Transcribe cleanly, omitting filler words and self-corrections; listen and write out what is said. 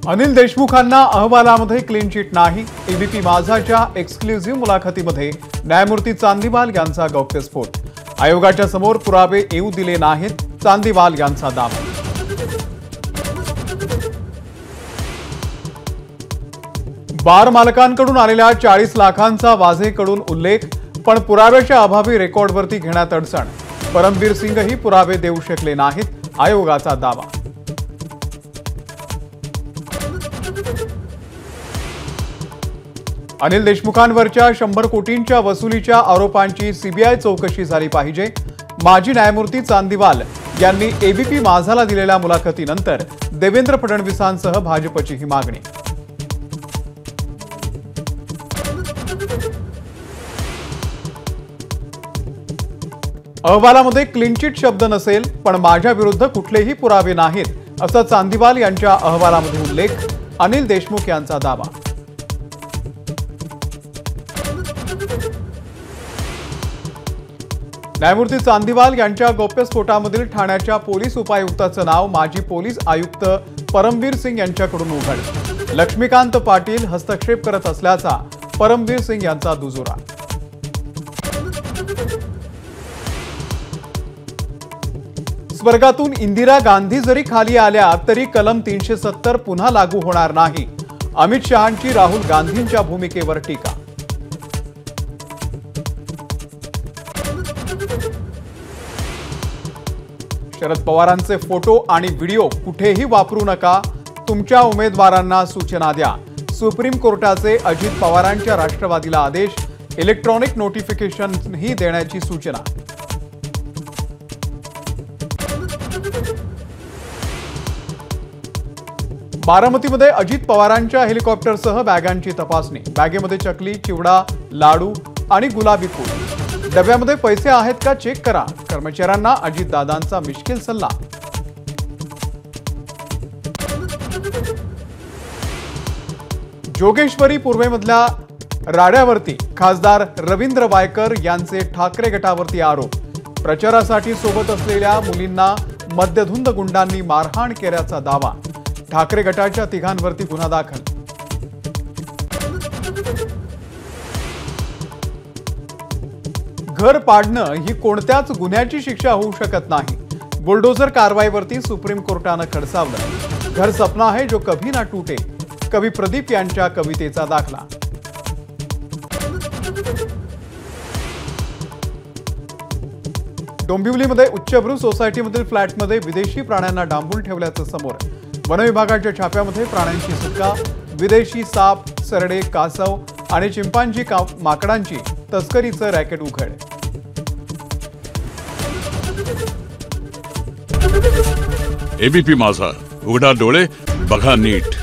अनिल देशमुखांना अहवालामध्ये clean chit नाही। ABP माझाच्या exclusive मुलाखतीमध्ये न्यायमूर्ती चांदीवाल यांचा गौप्यस्फोट। आयोगाच्या समोर पुरावे येऊ दिले नाहीत, चांदीवाल यांचा दावा। बार मालकांकडून आलेल्या 40 लाखांचा वाझेकडून उल्लेख, पण पुराव्याच्या अभावी रेकॉर्डवरती घेण्यात अडचण। परमबीर सिंगही पुरावे देऊ शकले नाहीत, आयोगाचा दावा। अनिल देशमुखांवरच्या 100 कोटींच्या वसुलीच्या आरोपांची सीबीआय चौकशी झाली पाहिजे। माजी न्यायमूर्ती चांदीवाल यांनी एबीपी माझाला दिलेल्या मुलाखतीनंतर देवेंद्र फडणवीसांसह भाजपची ही मागणी। अहवालामध्ये क्लीन चिट शब्द नसेल, पण माझ्या विरुद्ध कुठलेही पुरावे नाहीत, असा चांदीवाल यांच्या अहवालामध्ये उल्लेख। अनिल देशमुख यांचा दावा। न्यायमूर्ती चांदीवाल यांच्या गौप्यस्फोटामधील ठाण्याच्या पोलीस उपायुक्ताचं नाव माजी पोलीस आयुक्त परमबीर सिंग यांच्याकडून उघड। लक्ष्मीकांत पाटील हस्तक्षेप करत असल्याचा परमबीर सिंग यांचा दुजोरा। स्वर्गातून इंदिरा गांधी जरी खाली आल्या तरी कलम 370 पुन्हा लागू होणार नाही। अमित शहांची राहुल गांधींच्या भूमिकेवर टीका। शरद पवारांचे फोटो आणि व्हिडिओ कुठेही वापरू नका, तुमच्या उमेदवारांना सूचना द्या। सुप्रीम कोर्टाचे अजित पवारांच्या राष्ट्रवादीला आदेश, इलेक्ट्रॉनिक नोटिफिकेशनही देण्याची सूचना। बारामतीमध्ये अजित पवारांच्या हेलिकॉप्टरसह बॅगांची तपासणी। बॅगेमध्ये चकली, चिवडा, लाडू आणि गुलाबी फूल। डब्यामध्ये पैसे आहेत का चेक करा, कर्मचाऱ्यांना अजितदादांचा मिश्किल सल्ला। जोगेश्वरी पूर्वेमधल्या राड्यावरती खासदार रवींद्र वायकर यांचे ठाकरे गटावरती आरोप। प्रचारासाठी सोबत असलेल्या मुलींना मद्यधुंद गुंडांनी मारहाण केल्याचा दावा। ठाकरे गटाच्या तिघांवरती गुन्हा दाखल। घर पाडणं ही कोणत्याच गुन्ह्याची शिक्षा होऊ शकत नाही। बुलडोझर कारवाईवरती सुप्रीम कोर्टानं खडसावलं। घर सपना है जो कभी ना टूटे, कवी प्रदीप यांच्या कवितेचा दाखला। डोंबिवलीमध्ये उच्चभ्रू सोसायटीमधील फ्लॅटमध्ये विदेशी प्राण्यांना डांबून ठेवल्याचं समोर। वनविभागाच्या छाप्यामध्ये प्राण्यांची सुटका। विदेशी साप, सरडे, कासव आणि चिंपांजी माकडांची तस्करीचं रॅकेट उघड। एबीपी माझा, उघडा डोळे बघा नीट।